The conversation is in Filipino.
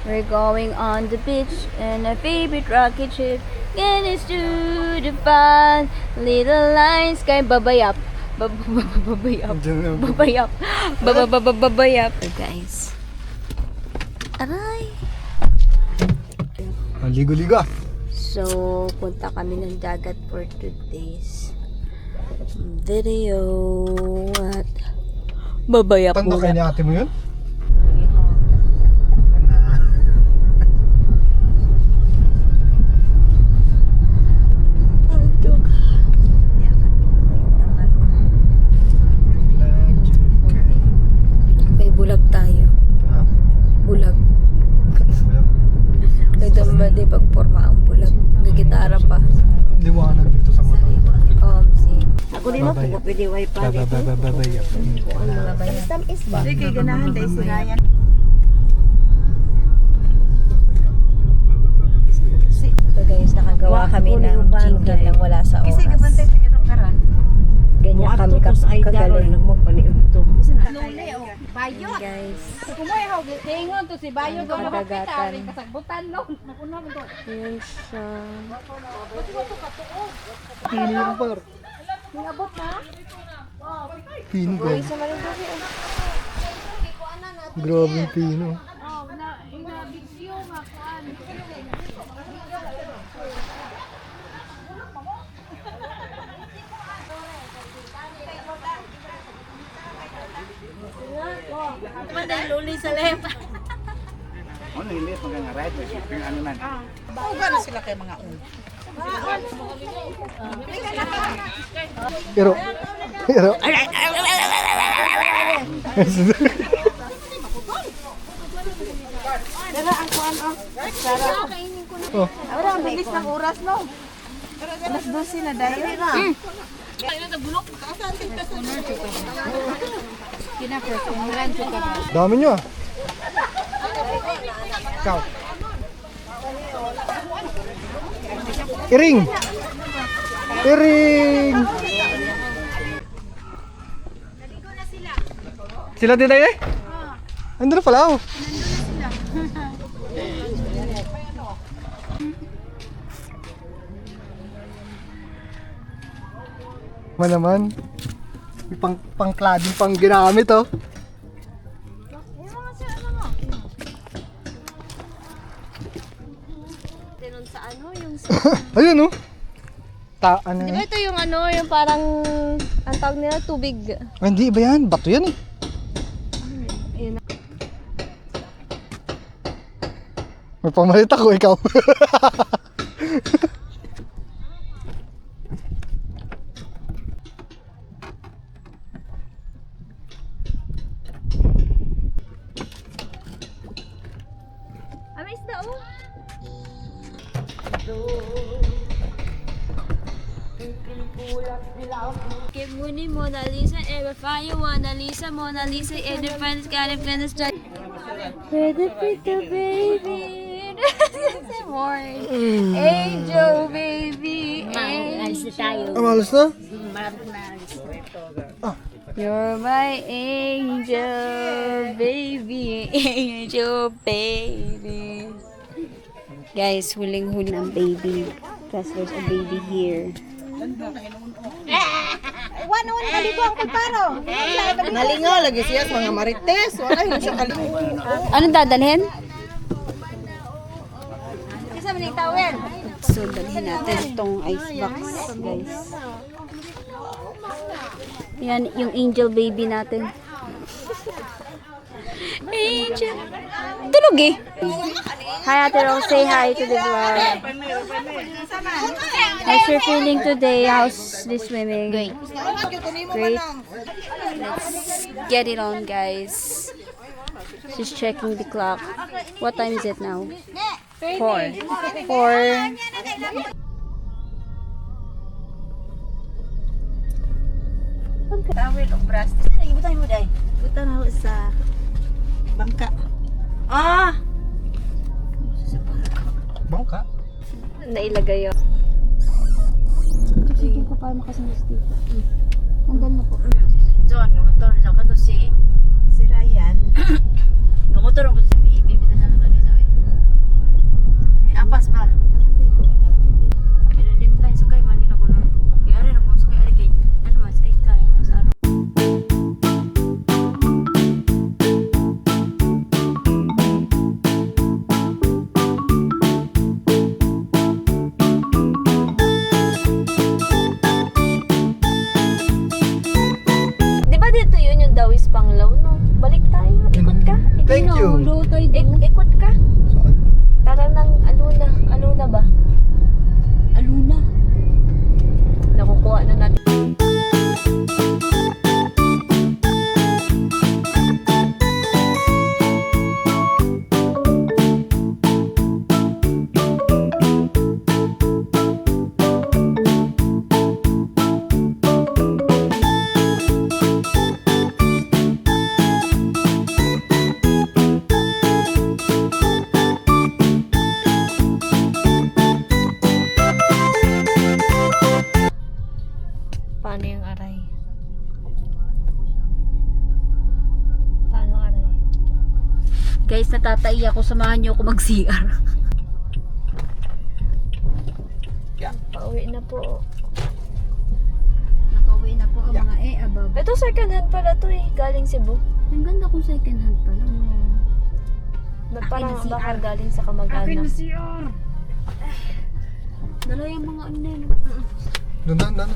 We're going on the beach in a favorite rocket ship. Get us to the fun. Little lines kay babayap. Babayap. Babayap. Babayap. Guys. Aray. Ligo-ligo. So, punta kami ng dagat for today's video. At babayap Tanda muna. kayo ni ate mo yun? May bulag tayo. Bulag. Nagdamba di pagporma ang bulag. Gagitara pa. Liwanag dito sa mata. Si Ako din mo, kung pwede wifi dito. Babayap. mga bayan. Tamis ba? Sige, ganahan dahil si Ryan. So guys, nakagawa kami ng jingle nang wala sa oras. Kasi kapantay sa karan. Ganyan kami kagaling. Nagmapaniog to. Luli o bayo. Guys, Kumoy haw gingon to si bayo daw na Kadagatan. makita rin kasagbutan no. Nakuno mo to. yun siya. Pino yung par. Ningabot na. Pino ba? Grabe yung pino. Oh, na ina video nga kuan. Manday luli sa left. Ano yung liit mag-ride? Yung ano man? Gano'n sila kay mga un. Pero, Dara ang kuan oh. Oh. Ara ang bilis ng oras no. Alas 12 na dayo. Dami nyo ah. Ikaw. Iring! Iring! Sila din tayo eh? Andun na pala ako. Naman. May pang-cladding pang ginamit oh. Tinun sa ano, yung Ayun oh. Ano Di ba ito yung ano, yung parang ang tawag nila tubig. Ah, hindi, iba yan. Bato yan eh. Ayun. May pamalit ako, ikaw. Ah, may isda oh. Give money, Mona Lisa, ever find you, Mona Lisa, and your friends got a friend is just with the pretty baby. This is morning. Angel baby. Alis na tayo. Amalas na? Marami na alis. You're my angel baby, angel baby. Guys, huling-huli ng baby. Because there's a baby here. Wala wala kaligo ang kulparo. Nalingaw lagi siya sa mga marites. Wala hindi siya kaligo. Anong dadalhin? Isa man yung tawel. So, dalhin natin itong icebox, guys. Yan, yung angel baby natin. Angel. Tulog eh. Hi, Ate Rose. Say hi to the vlog. How's your feeling today? How's the swimming? Great. Great. Let's get it on, guys. She's checking the clock. What time is it now? 4. 4. Tawel o brass. Saan nagibutan mo day? Butan ako sa bangka. Ah! Bangka? Nailagay yun. Sige ka para makasunod dito. Nandun na po. John, yung motor na ka to si Ryan. Yung motor mo to si Ibi. Bita sa nito nito eh. Guys, natatai ako. Samahan niyo ako mag-CR. Pauwi na po. Nakauwi na po ang mga abab. Ito second hand pala to eh. Galing Cebu. Ang ganda kong second hand pala. Parang Akin na baka CR. galing sa kamag-anak. Dala yung mga ano. Doon.